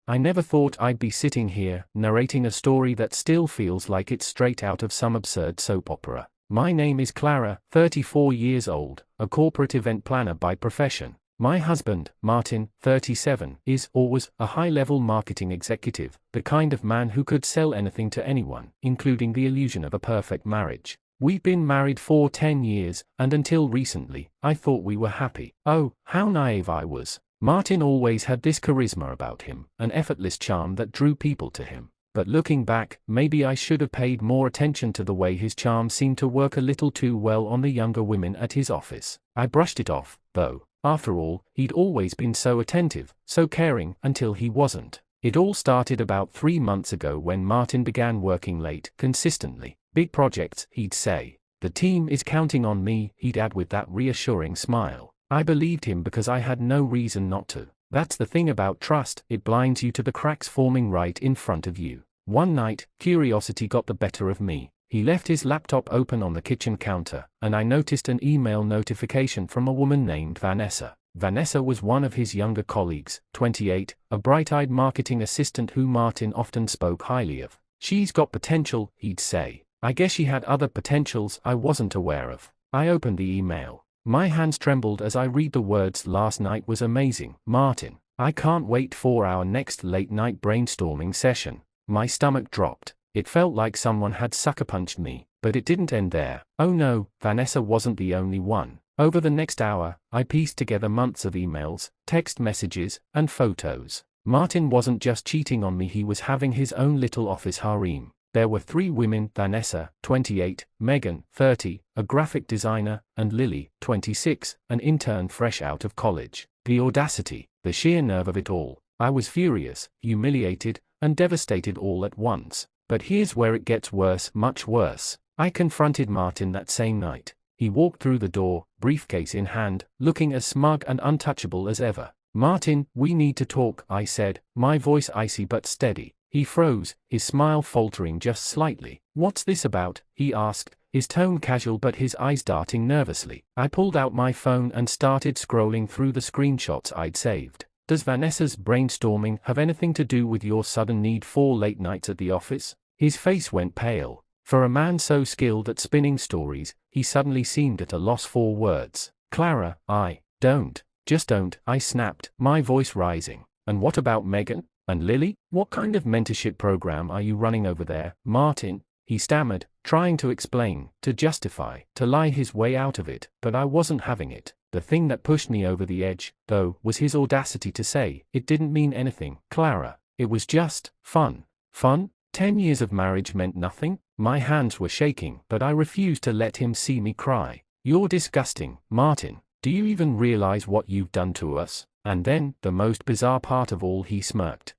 I never thought I'd be sitting here, narrating a story that still feels like it's straight out of some absurd soap opera. My name is Clara, 34 years old, a corporate event planner by profession. My husband, Martin, 37, is or was a high-level marketing executive, the kind of man who could sell anything to anyone, including the illusion of a perfect marriage. We've been married for 10 years, and until recently, I thought we were happy. Oh, how naive I was. Martin always had this charisma about him, an effortless charm that drew people to him. But looking back, maybe I should have paid more attention to the way his charm seemed to work a little too well on the younger women at his office. I brushed it off, though. After all, he'd always been so attentive, so caring, until he wasn't. It all started about 3 months ago when Martin began working late, consistently. Big projects, he'd say. The team is counting on me, he'd add with that reassuring smile. I believed him because I had no reason not to. That's the thing about trust, it blinds you to the cracks forming right in front of you. One night, curiosity got the better of me. He left his laptop open on the kitchen counter, and I noticed an email notification from a woman named Vanessa. Vanessa was one of his younger colleagues, 28, a bright-eyed marketing assistant who Martin often spoke highly of. She's got potential, he'd say. I guess she had other potentials I wasn't aware of. I opened the email. My hands trembled as I read the words. Last night was amazing, Martin. I can't wait for our next late-night brainstorming session. My stomach dropped. It felt like someone had sucker-punched me, but it didn't end there. Oh no, Vanessa wasn't the only one. Over the next hour, I pieced together months of emails, text messages, and photos. Martin wasn't just cheating on me, he was having his own little office harem. There were 3 women: Vanessa, 28, Megan, 30, a graphic designer, and Lily, 26, an intern fresh out of college. The audacity, the sheer nerve of it all. I was furious, humiliated, and devastated all at once. But here's where it gets worse, much worse. I confronted Martin that same night. He walked through the door, briefcase in hand, looking as smug and untouchable as ever. Martin, we need to talk, I said, my voice icy but steady. He froze, his smile faltering just slightly. What's this about? He asked, his tone casual but his eyes darting nervously. I pulled out my phone and started scrolling through the screenshots I'd saved. Does Vanessa's brainstorming have anything to do with your sudden need for late nights at the office? His face went pale. For a man so skilled at spinning stories, he suddenly seemed at a loss for words. Clara, just don't, I snapped, my voice rising. And what about Megan? And Lily? What kind of mentorship program are you running over there, Martin? He stammered, trying to explain, to justify, to lie his way out of it, but I wasn't having it. The thing that pushed me over the edge, though, was his audacity to say, it didn't mean anything, Clara. It was just fun. Fun? 10 years of marriage meant nothing? My hands were shaking, but I refused to let him see me cry. You're disgusting, Martin. Do you even realize what you've done to us? And then, the most bizarre part of all, he smirked.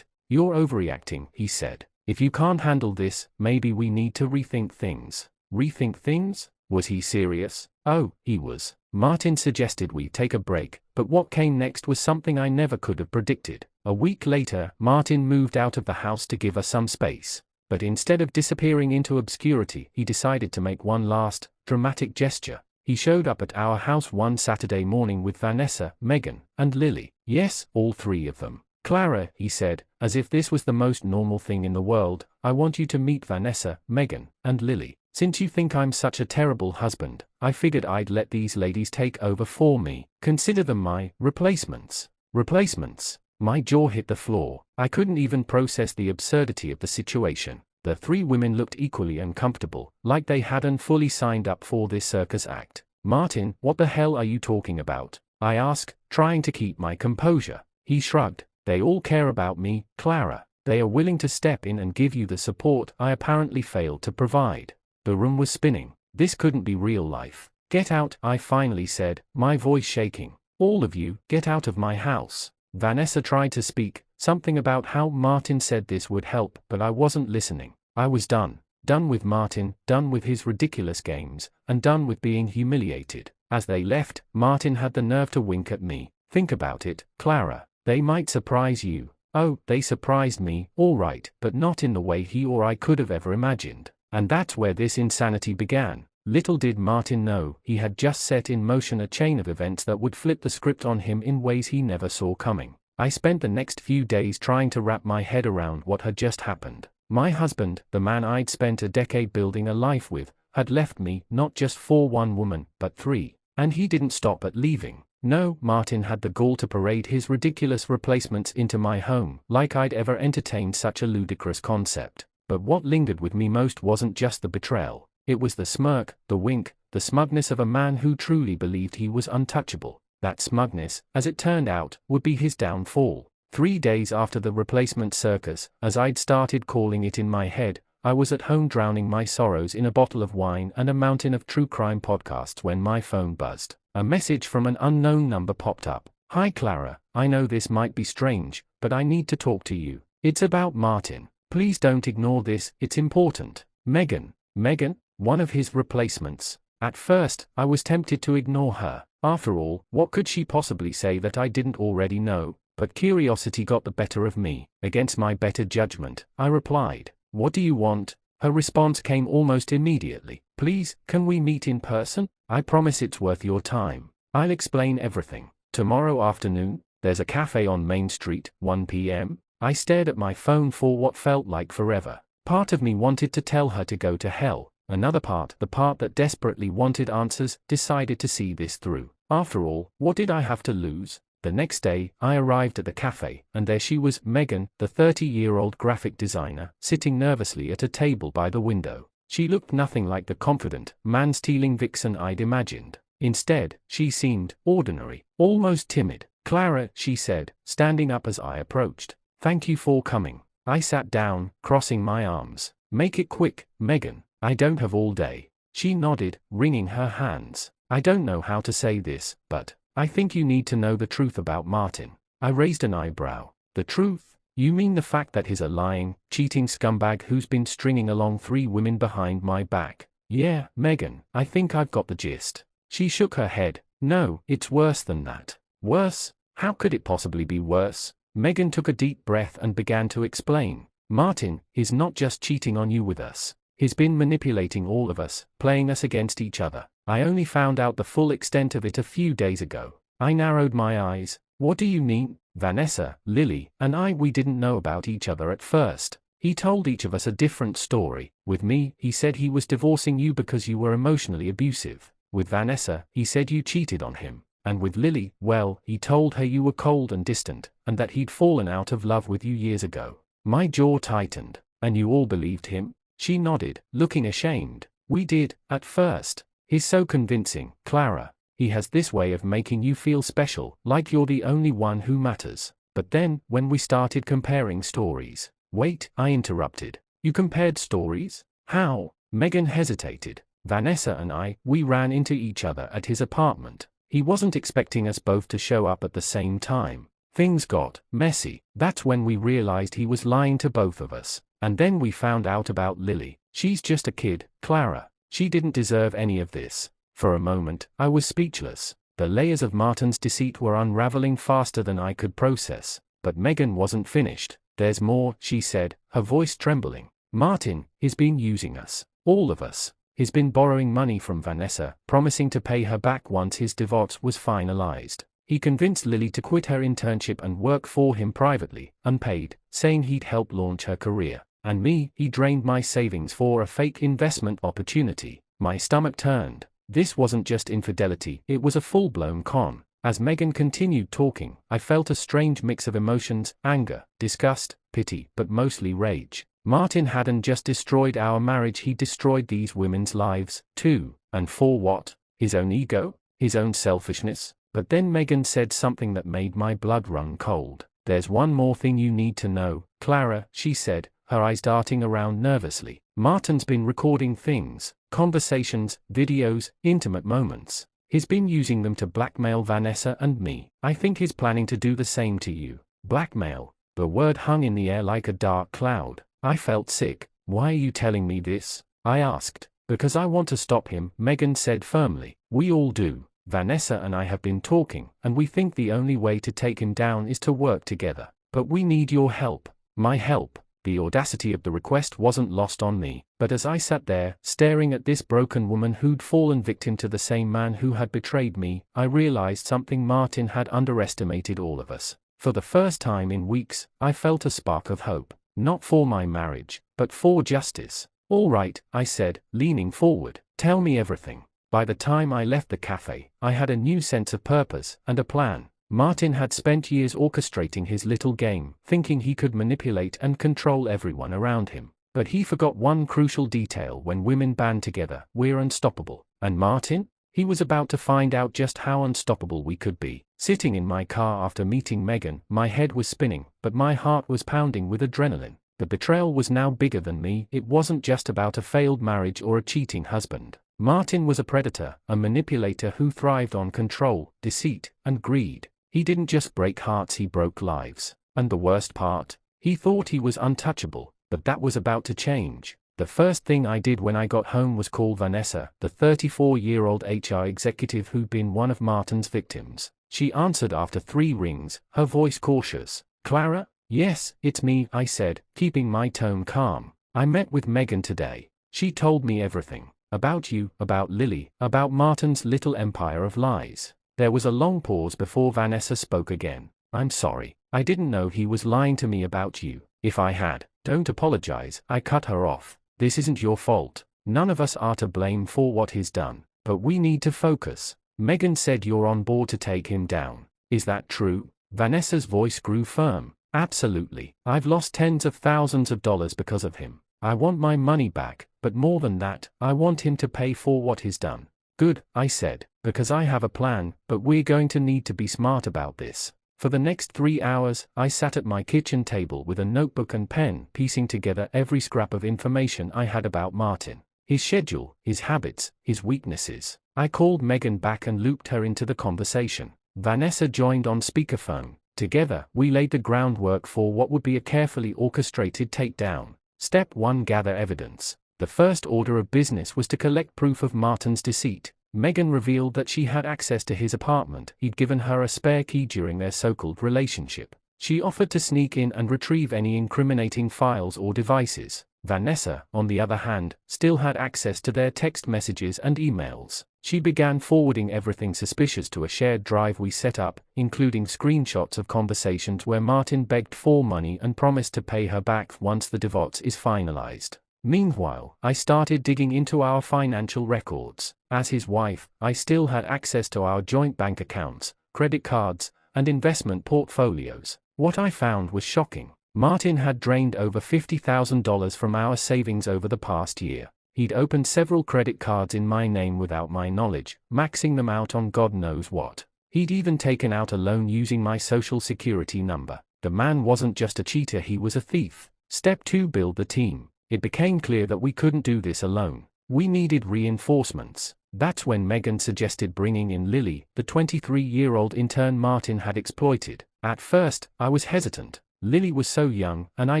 You're overreacting, he said. If you can't handle this, maybe we need to rethink things. Rethink things? Was he serious? Oh, he was. Martin suggested we take a break, but what came next was something I never could have predicted. A week later, Martin moved out of the house to give us some space. But instead of disappearing into obscurity, he decided to make one last, dramatic gesture. He showed up at our house one Saturday morning with Vanessa, Megan, and Lily. Yes, all 3 of them. Clara, he said, as if this was the most normal thing in the world, I want you to meet Vanessa, Megan, and Lily. Since you think I'm such a terrible husband, I figured I'd let these ladies take over for me. Consider them my replacements. Replacements. My jaw hit the floor. I couldn't even process the absurdity of the situation. The 3 women looked equally uncomfortable, like they hadn't fully signed up for this circus act. Martin, what the hell are you talking about? I asked, trying to keep my composure. He shrugged. They all care about me, Clara. They are willing to step in and give you the support I apparently failed to provide. The room was spinning. This couldn't be real life. Get out, I finally said, my voice shaking. All of you, get out of my house. Vanessa tried to speak, something about how Martin said this would help, but I wasn't listening. I was done. Done with Martin, done with his ridiculous games, and done with being humiliated. As they left, Martin had the nerve to wink at me. Think about it, Clara. They might surprise you. Oh, they surprised me, all right, but not in the way he or I could have ever imagined. And that's where this insanity began. Little did Martin know, he had just set in motion a chain of events that would flip the script on him in ways he never saw coming. I spent the next few days trying to wrap my head around what had just happened. My husband, the man I'd spent a decade building a life with, had left me, not just for one woman, but 3. And he didn't stop at leaving. No, Martin had the gall to parade his ridiculous replacements into my home, like I'd ever entertained such a ludicrous concept. But what lingered with me most wasn't just the betrayal. It was the smirk, the wink, the smugness of a man who truly believed he was untouchable. That smugness, as it turned out, would be his downfall. 3 days after the replacement circus, as I'd started calling it in my head, I was at home drowning my sorrows in a bottle of wine and a mountain of true crime podcasts when my phone buzzed. A message from an unknown number popped up. "Hi Clara, I know this might be strange, but I need to talk to you. It's about Martin. Please don't ignore this, it's important. Megan." Megan? One of his replacements. At first, I was tempted to ignore her. After all, what could she possibly say that I didn't already know? But curiosity got the better of me. Against my better judgment, I replied, "What do you want?" Her response came almost immediately. "Please, can we meet in person? I promise it's worth your time. I'll explain everything. Tomorrow afternoon, there's a cafe on Main Street, 1 p.m. I stared at my phone for what felt like forever. Part of me wanted to tell her to go to hell. Another part, the part that desperately wanted answers, decided to see this through. After all, what did I have to lose? The next day, I arrived at the cafe, and there she was, Megan, the 30-year-old graphic designer, sitting nervously at a table by the window. She looked nothing like the confident, man-stealing vixen I'd imagined. Instead, she seemed ordinary, almost timid. "Clara," she said, standing up as I approached. "Thank you for coming." I sat down, crossing my arms. "Make it quick, Megan. I don't have all day." She nodded, wringing her hands. "I don't know how to say this, but I think you need to know the truth about Martin." I raised an eyebrow. "The truth? You mean the fact that he's a lying, cheating scumbag who's been stringing along 3 women behind my back?" "Yeah, Megan, I think I've got the gist." She shook her head. "No, it's worse than that." "Worse? How could it possibly be worse?" Megan took a deep breath and began to explain. "Martin is not just cheating on you with us. He's been manipulating all of us, playing us against each other. I only found out the full extent of it a few days ago." I narrowed my eyes. "What do you mean?" "Vanessa, Lily, and we didn't know about each other at first. He told each of us a different story. With me, he said he was divorcing you because you were emotionally abusive. With Vanessa, he said you cheated on him. And with Lily, well, he told her you were cold and distant, and that he'd fallen out of love with you years ago." My jaw tightened. "And you all believed him?" She nodded, looking ashamed. "We did, at first. He's so convincing, Clara. He has this way of making you feel special, like you're the only one who matters. But then, when we started comparing stories..." "Wait," I interrupted. "You compared stories? How?" Megan hesitated. "Vanessa and we ran into each other at his apartment. He wasn't expecting us both to show up at the same time. Things got messy. That's when we realized he was lying to both of us. And then we found out about Lily. She's just a kid, Clara. She didn't deserve any of this." For a moment, I was speechless. The layers of Martin's deceit were unraveling faster than I could process. But Megan wasn't finished. "There's more," she said, her voice trembling. "Martin, he's been using us. All of us. He's been borrowing money from Vanessa, promising to pay her back once his divorce was finalized. He convinced Lily to quit her internship and work for him privately, unpaid, saying he'd help launch her career. And me, he drained my savings for a fake investment opportunity." My stomach turned. This wasn't just infidelity, it was a full-blown con. As Megan continued talking, I felt a strange mix of emotions: anger, disgust, pity, but mostly rage. Martin hadn't just destroyed our marriage, he destroyed these women's lives, too. And for what? His own ego? His own selfishness? But then Megan said something that made my blood run cold. "There's one more thing you need to know, Clara," she said, her eyes darting around nervously. "Martin's been recording things, conversations, videos, intimate moments. He's been using them to blackmail Vanessa and me. I think he's planning to do the same to you." Blackmail. The word hung in the air like a dark cloud. I felt sick. "Why are you telling me this?" I asked. "Because I want to stop him," Megan said firmly. "We all do. Vanessa and I have been talking, and we think the only way to take him down is to work together. But we need your help." My help. The audacity of the request wasn't lost on me, but as I sat there, staring at this broken woman who'd fallen victim to the same man who had betrayed me, I realized something: Martin had underestimated all of us. For the first time in weeks, I felt a spark of hope. Not for my marriage, but for justice. "All right," I said, leaning forward. "Tell me everything." By the time I left the cafe, I had a new sense of purpose and a plan. Martin had spent years orchestrating his little game, thinking he could manipulate and control everyone around him. But he forgot one crucial detail: when women band together, we're unstoppable. And Martin? He was about to find out just how unstoppable we could be. Sitting in my car after meeting Megan, my head was spinning, but my heart was pounding with adrenaline. The betrayal was now bigger than me. It wasn't just about a failed marriage or a cheating husband. Martin was a predator, a manipulator who thrived on control, deceit, and greed. He didn't just break hearts, he broke lives. And the worst part? He thought he was untouchable, but that was about to change. The first thing I did when I got home was call Vanessa, the 34-year-old HR executive who'd been one of Martin's victims. She answered after 3 rings, her voice cautious. "Clara?" "Yes, it's me," I said, keeping my tone calm. "I met with Megan today. She told me everything. About you, about Lily, about Martin's little empire of lies." There was a long pause before Vanessa spoke again. "I'm sorry. I didn't know he was lying to me about you. If I had, don't apologize," I cut her off. "This isn't your fault. None of us are to blame for what he's done. But we need to focus. Megan said you're on board to take him down. Is that true?" Vanessa's voice grew firm. "Absolutely. I've lost tens of thousands of dollars because of him. I want my money back, but more than that, I want him to pay for what he's done." "Good," I said, "because I have a plan, but we're going to need to be smart about this." For the next 3 hours, I sat at my kitchen table with a notebook and pen, piecing together every scrap of information I had about Martin. His schedule, his habits, his weaknesses. I called Megan back and looped her into the conversation. Vanessa joined on speakerphone. Together, we laid the groundwork for what would be a carefully orchestrated takedown. Step 1: Gather evidence. The first order of business was to collect proof of Martin's deceit. Megan revealed that she had access to his apartment. He'd given her a spare key during their so-called relationship. She offered to sneak in and retrieve any incriminating files or devices. Vanessa, on the other hand, still had access to their text messages and emails. She began forwarding everything suspicious to a shared drive we set up, including screenshots of conversations where Martin begged for money and promised to pay her back once the divorce is finalized. Meanwhile, I started digging into our financial records. As his wife, I still had access to our joint bank accounts, credit cards, and investment portfolios. What I found was shocking. Martin had drained over $50,000 from our savings over the past year. He'd opened several credit cards in my name without my knowledge, maxing them out on God knows what. He'd even taken out a loan using my social security number. The man wasn't just a cheater, he was a thief. Step 2: Build the team. It became clear that we couldn't do this alone. We needed reinforcements. That's when Megan suggested bringing in Lily, the 23-year-old intern Martin had exploited. At first, I was hesitant. Lily was so young, and I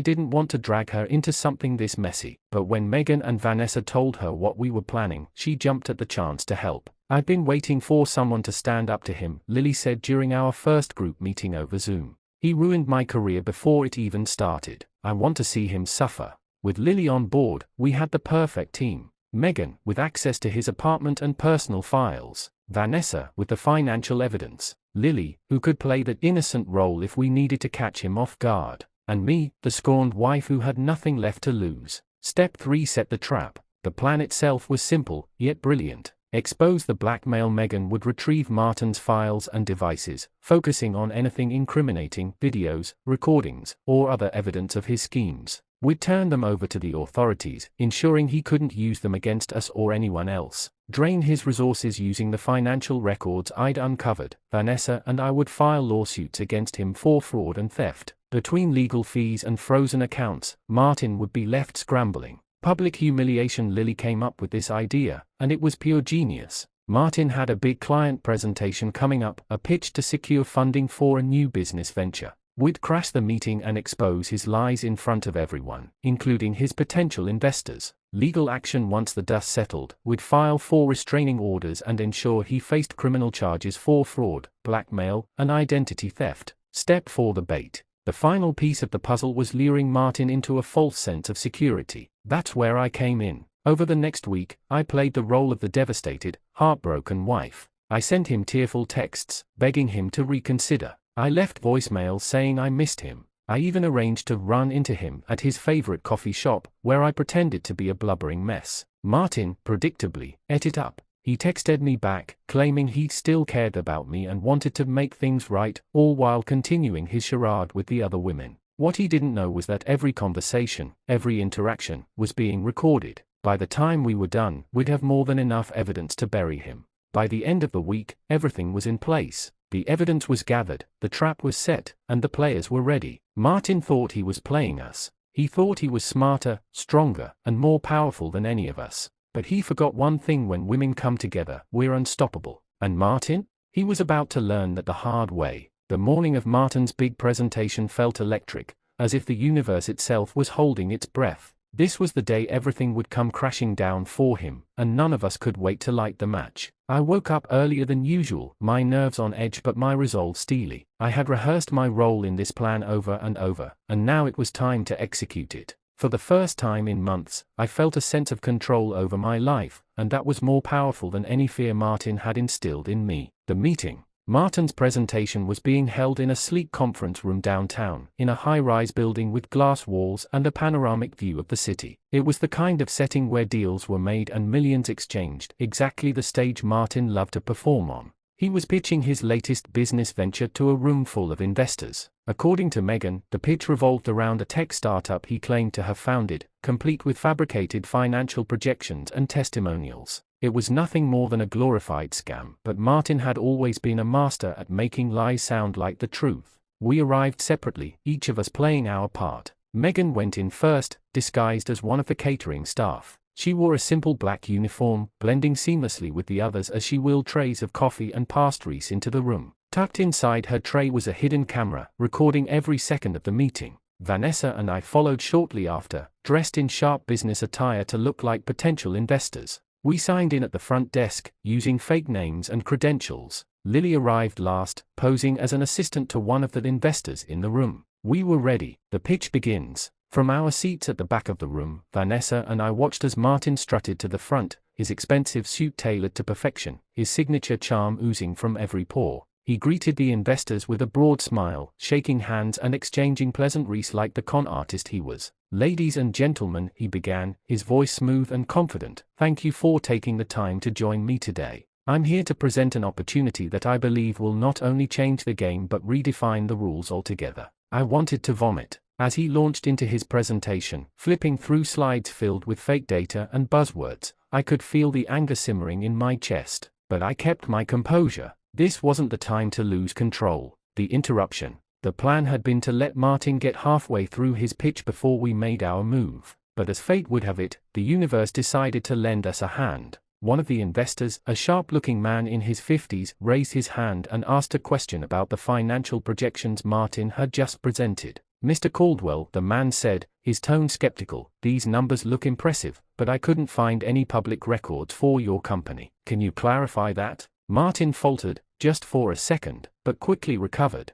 didn't want to drag her into something this messy. But when Megan and Vanessa told her what we were planning, she jumped at the chance to help. "I've been waiting for someone to stand up to him," Lily said during our first group meeting over Zoom. "He ruined my career before it even started. I want to see him suffer." With Lily on board, we had the perfect team. Megan, with access to his apartment and personal files. Vanessa, with the financial evidence. Lily, who could play the innocent role if we needed to catch him off guard. And me, the scorned wife who had nothing left to lose. Step 3: Set the trap. The plan itself was simple, yet brilliant. Expose the blackmail. Megan would retrieve Martin's files and devices, focusing on anything incriminating, videos, recordings, or other evidence of his schemes. We'd turn them over to the authorities, ensuring he couldn't use them against us or anyone else. Drain his resources using the financial records I'd uncovered. Vanessa and I would file lawsuits against him for fraud and theft. Between legal fees and frozen accounts, Martin would be left scrambling. Public humiliation. Lily came up with this idea, and it was pure genius. Martin had a big client presentation coming up, a pitch to secure funding for a new business venture. We'd crash the meeting and expose his lies in front of everyone, including his potential investors. Legal action. Once the dust settled, we'd file 4 restraining orders and ensure he faced criminal charges for fraud, blackmail, and identity theft. Step 4: The bait. The final piece of the puzzle was luring Martin into a false sense of security. That's where I came in. Over the next week, I played the role of the devastated, heartbroken wife. I sent him tearful texts, begging him to reconsider. I left voicemails saying I missed him. I even arranged to run into him at his favorite coffee shop, where I pretended to be a blubbering mess. Martin, predictably, ate it up. He texted me back, claiming he still cared about me and wanted to make things right, all while continuing his charade with the other women. What he didn't know was that every conversation, every interaction, was being recorded. By the time we were done, we'd have more than enough evidence to bury him. By the end of the week, everything was in place. The evidence was gathered, the trap was set, and the players were ready. Martin thought he was playing us. He thought he was smarter, stronger, and more powerful than any of us. But he forgot one thing: when women come together, we're unstoppable. And Martin? He was about to learn that the hard way. The morning of Martin's big presentation felt electric, as if the universe itself was holding its breath. This was the day everything would come crashing down for him, and none of us could wait to light the match. I woke up earlier than usual, my nerves on edge but my resolve steely. I had rehearsed my role in this plan over and over, and now it was time to execute it. For the first time in months, I felt a sense of control over my life, and that was more powerful than any fear Martin had instilled in me. The meeting. Martin's presentation was being held in a sleek conference room downtown, in a high-rise building with glass walls and a panoramic view of the city. It was the kind of setting where deals were made and millions exchanged, exactly the stage Martin loved to perform on. He was pitching his latest business venture to a room full of investors. According to Megan, the pitch revolved around a tech startup he claimed to have founded, complete with fabricated financial projections and testimonials. It was nothing more than a glorified scam, but Martin had always been a master at making lies sound like the truth. We arrived separately, each of us playing our part. Megan went in first, disguised as one of the catering staff. She wore a simple black uniform, blending seamlessly with the others as she wheeled trays of coffee and pastries into the room. Tucked inside her tray was a hidden camera, recording every second of the meeting. Vanessa and I followed shortly after, dressed in sharp business attire to look like potential investors. We signed in at the front desk, using fake names and credentials. Lily arrived last, posing as an assistant to one of the investors in the room. We were ready. The pitch begins. From our seats at the back of the room, Vanessa and I watched as Martin strutted to the front, his expensive suit tailored to perfection, his signature charm oozing from every pore. He greeted the investors with a broad smile, shaking hands and exchanging pleasantries like the con artist he was. "Ladies and gentlemen," he began, his voice smooth and confident, "thank you for taking the time to join me today. I'm here to present an opportunity that I believe will not only change the game but redefine the rules altogether." I wanted to vomit. As he launched into his presentation, flipping through slides filled with fake data and buzzwords, I could feel the anger simmering in my chest. But I kept my composure. This wasn't the time to lose control. The interruption. The plan had been to let Martin get halfway through his pitch before we made our move. But as fate would have it, the universe decided to lend us a hand. One of the investors, a sharp-looking man in his 50s, raised his hand and asked a question about the financial projections Martin had just presented. "Mr. Caldwell," the man said, his tone skeptical, "these numbers look impressive, but I couldn't find any public records for your company. Can you clarify that?" Martin faltered, just for a second, but quickly recovered.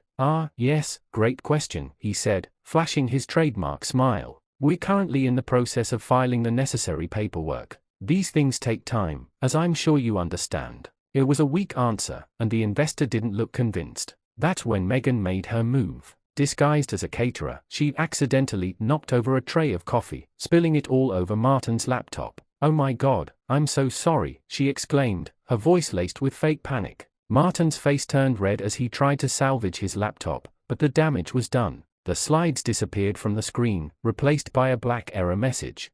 Yes, great question," he said, flashing his trademark smile. "We're currently in the process of filing the necessary paperwork. These things take time, as I'm sure you understand." It was a weak answer, and the investor didn't look convinced. That's when Megan made her move. Disguised as a caterer, she accidentally knocked over a tray of coffee, spilling it all over Martin's laptop. "Oh my God, I'm so sorry," she exclaimed, her voice laced with fake panic. Martin's face turned red as he tried to salvage his laptop, but the damage was done. The slides disappeared from the screen, replaced by a black error message.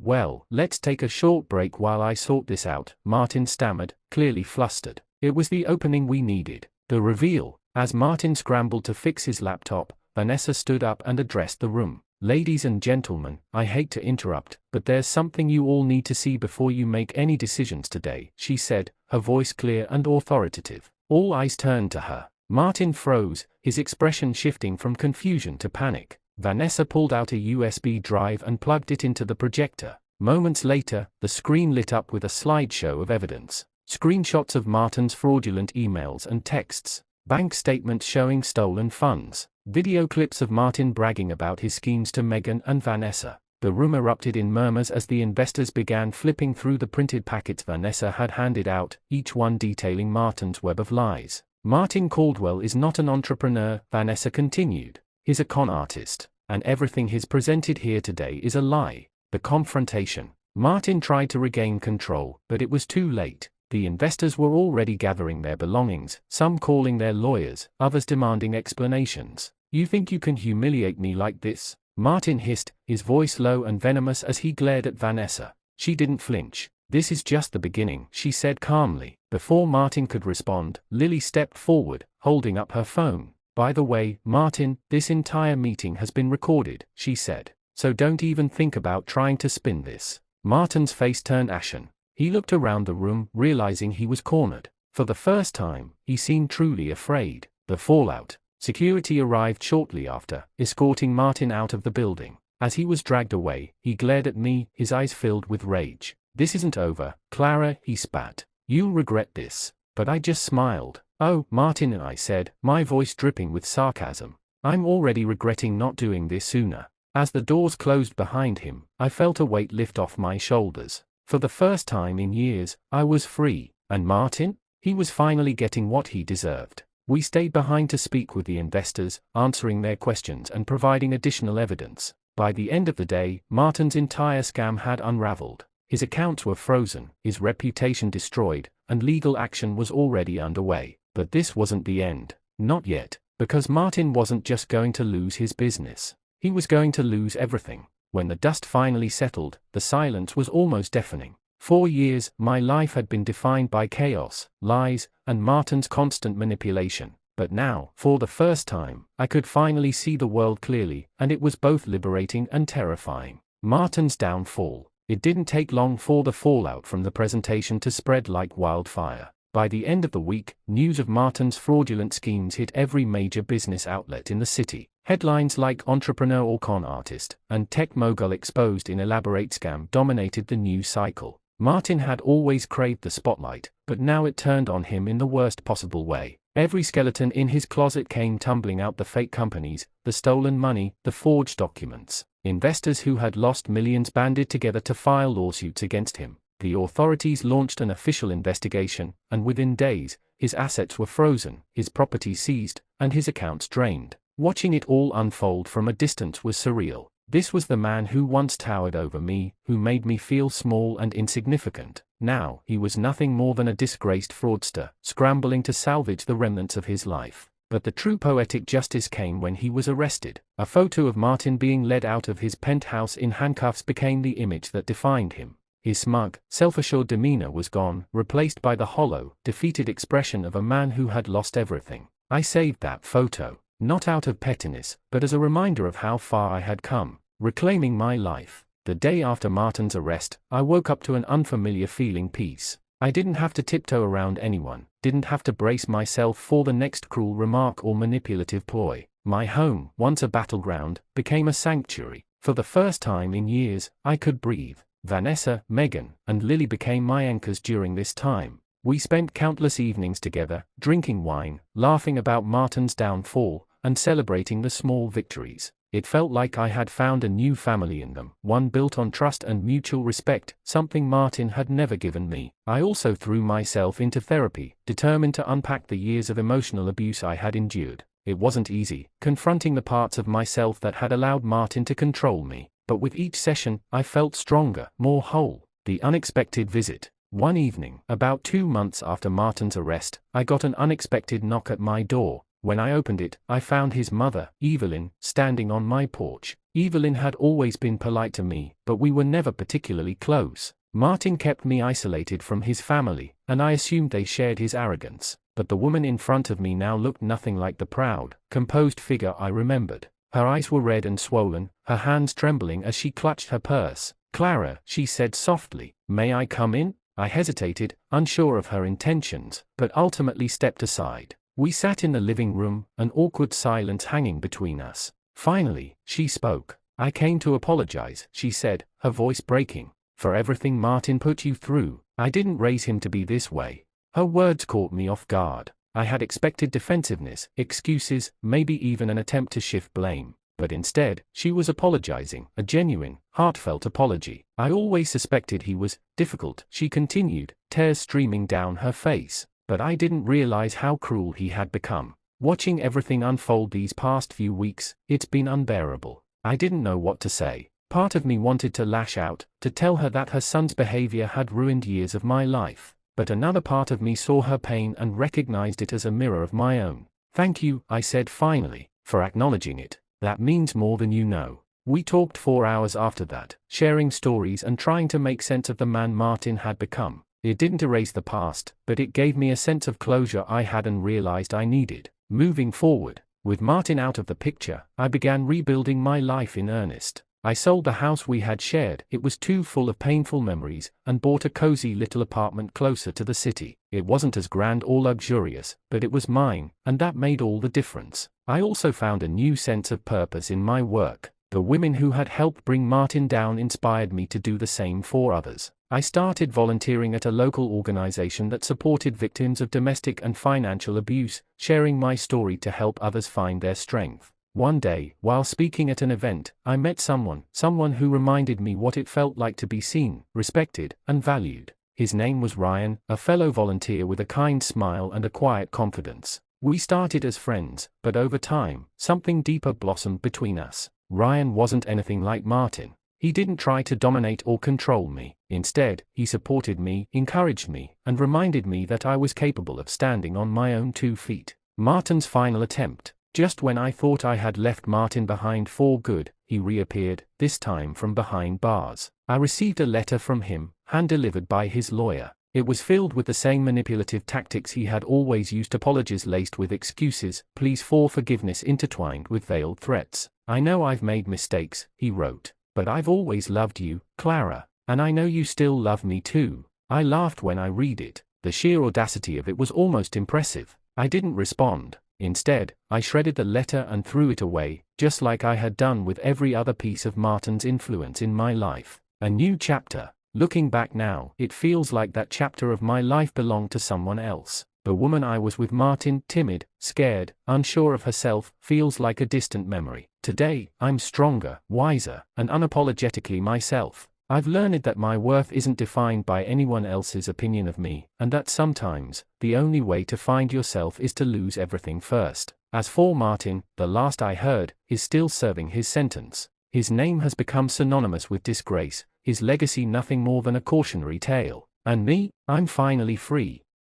Well, let's take a short break while I sort this out," Martin stammered, clearly flustered. It was the opening we needed. The reveal. As Martin scrambled to fix his laptop, Vanessa stood up and addressed the room. "Ladies and gentlemen, I hate to interrupt, but there's something you all need to see before you make any decisions today," she said, her voice clear and authoritative. All eyes turned to her. Martin froze, his expression shifting from confusion to panic. Vanessa pulled out a USB drive and plugged it into the projector. Moments later, the screen lit up with a slideshow of evidence. Screenshots of Martin's fraudulent emails and texts. Bank statements showing stolen funds. Video clips of Martin bragging about his schemes to Megan and Vanessa. The room erupted in murmurs as the investors began flipping through the printed packets Vanessa had handed out, each one detailing Martin's web of lies. Martin Caldwell is not an entrepreneur, Vanessa continued. He's a con artist, and everything he's presented here today is a lie. The confrontation. Martin tried to regain control, but it was too late. The investors were already gathering their belongings, some calling their lawyers, others demanding explanations. You think you can humiliate me like this? Martin hissed, his voice low and venomous as he glared at Vanessa. She didn't flinch. This is just the beginning, she said calmly. Before Martin could respond, Lily stepped forward, holding up her phone. By the way, Martin, this entire meeting has been recorded, she said. So don't even think about trying to spin this. Martin's face turned ashen. He looked around the room, realizing he was cornered. For the first time, he seemed truly afraid. The fallout. Security arrived shortly after, escorting Martin out of the building. As he was dragged away, he glared at me, his eyes filled with rage. This isn't over, Clara, he spat. You'll regret this. But I just smiled. Oh, Martin, I said, my voice dripping with sarcasm. I'm already regretting not doing this sooner. As the doors closed behind him, I felt a weight lift off my shoulders. For the first time in years, I was free. And Martin? He was finally getting what he deserved. We stayed behind to speak with the investors, answering their questions and providing additional evidence. By the end of the day, Martin's entire scam had unraveled. His accounts were frozen, his reputation destroyed, and legal action was already underway. But this wasn't the end. Not yet. Because Martin wasn't just going to lose his business. He was going to lose everything. When the dust finally settled, the silence was almost deafening. 4 years, my life had been defined by chaos, lies, and Martin's constant manipulation. But now, for the first time, I could finally see the world clearly, and it was both liberating and terrifying. Martin's downfall. It didn't take long for the fallout from the presentation to spread like wildfire. By the end of the week, news of Martin's fraudulent schemes hit every major business outlet in the city. Headlines like Entrepreneur or Con Artist and Tech Mogul Exposed in Elaborate Scam dominated the news cycle. Martin had always craved the spotlight, but now it turned on him in the worst possible way. Every skeleton in his closet came tumbling out: the fake companies, the stolen money, the forged documents. Investors who had lost millions banded together to file lawsuits against him. The authorities launched an official investigation, and within days, his assets were frozen, his property seized, and his accounts drained. Watching it all unfold from a distance was surreal. This was the man who once towered over me, who made me feel small and insignificant. Now, he was nothing more than a disgraced fraudster, scrambling to salvage the remnants of his life. But the true poetic justice came when he was arrested. A photo of Martin being led out of his penthouse in handcuffs became the image that defined him. His smug, self-assured demeanor was gone, replaced by the hollow, defeated expression of a man who had lost everything. I saved that photo, not out of pettiness, but as a reminder of how far I had come, reclaiming my life. The day after Martin's arrest, I woke up to an unfamiliar feeling: peace. I didn't have to tiptoe around anyone, didn't have to brace myself for the next cruel remark or manipulative ploy. My home, once a battleground, became a sanctuary. For the first time in years, I could breathe. Vanessa, Megan, and Lily became my anchors during this time. We spent countless evenings together, drinking wine, laughing about Martin's downfall, and celebrating the small victories. It felt like I had found a new family in them, one built on trust and mutual respect, something Martin had never given me. I also threw myself into therapy, determined to unpack the years of emotional abuse I had endured. It wasn't easy, confronting the parts of myself that had allowed Martin to control me. But with each session, I felt stronger, more whole. The unexpected visit. One evening, about 2 months after Martin's arrest, I got an unexpected knock at my door. When I opened it, I found his mother, Evelyn, standing on my porch. Evelyn had always been polite to me, but we were never particularly close. Martin kept me isolated from his family, and I assumed they shared his arrogance. But the woman in front of me now looked nothing like the proud, composed figure I remembered. Her eyes were red and swollen, her hands trembling as she clutched her purse. "Clara," she said softly, "may I come in?" I hesitated, unsure of her intentions, but ultimately stepped aside. We sat in the living room, an awkward silence hanging between us. Finally, she spoke. "I came to apologize," she said, her voice breaking, "for everything Martin put you through. I didn't raise him to be this way." Her words caught me off guard. I had expected defensiveness, excuses, maybe even an attempt to shift blame. But instead, she was apologizing, a genuine, heartfelt apology. "I always suspected he was difficult," she continued, tears streaming down her face. but I didn't realize how cruel he had become. Watching everything unfold these past few weeks, it's been unbearable. I didn't know what to say. Part of me wanted to lash out, to tell her that her son's behavior had ruined years of my life, but another part of me saw her pain and recognized it as a mirror of my own. "Thank you," I said finally, "for acknowledging it. That means more than you know." We talked 4 hours after that, sharing stories and trying to make sense of the man Martin had become. It didn't erase the past, but it gave me a sense of closure I hadn't realized I needed. Moving forward, with Martin out of the picture, I began rebuilding my life in earnest. I sold the house we had shared, it was too full of painful memories, and bought a cozy little apartment closer to the city. It wasn't as grand or luxurious, but it was mine, and that made all the difference. I also found a new sense of purpose in my work. The women who had helped bring Martin down inspired me to do the same for others. I started volunteering at a local organization that supported victims of domestic and financial abuse, sharing my story to help others find their strength. One day, while speaking at an event, I met someone who reminded me what it felt like to be seen, respected, and valued. His name was Ryan, a fellow volunteer with a kind smile and a quiet confidence. We started as friends, but over time, something deeper blossomed between us. Ryan wasn't anything like Martin. He didn't try to dominate or control me. Instead, he supported me, encouraged me, and reminded me that I was capable of standing on my own 2 feet. Martin's final attempt. Just when I thought I had left Martin behind for good, he reappeared, this time from behind bars. I received a letter from him, hand-delivered by his lawyer. It was filled with the same manipulative tactics he had always used, apologies laced with excuses, pleas for forgiveness intertwined with veiled threats. "I know I've made mistakes," he wrote, "but I've always loved you, Clara, and I know you still love me too." I laughed when I read it. The sheer audacity of it was almost impressive. I didn't respond. Instead, I shredded the letter and threw it away, just like I had done with every other piece of Martin's influence in my life. A new chapter. Looking back now, it feels like that chapter of my life belonged to someone else. The woman I was with Martin, timid, scared, unsure of herself, feels like a distant memory. Today, I'm stronger, wiser, and unapologetically myself. I've learned that my worth isn't defined by anyone else's opinion of me, and that sometimes, the only way to find yourself is to lose everything first. As for Martin, the last I heard, is still serving his sentence. His name has become synonymous with disgrace, his legacy nothing more than a cautionary tale. And me, I'm finally free.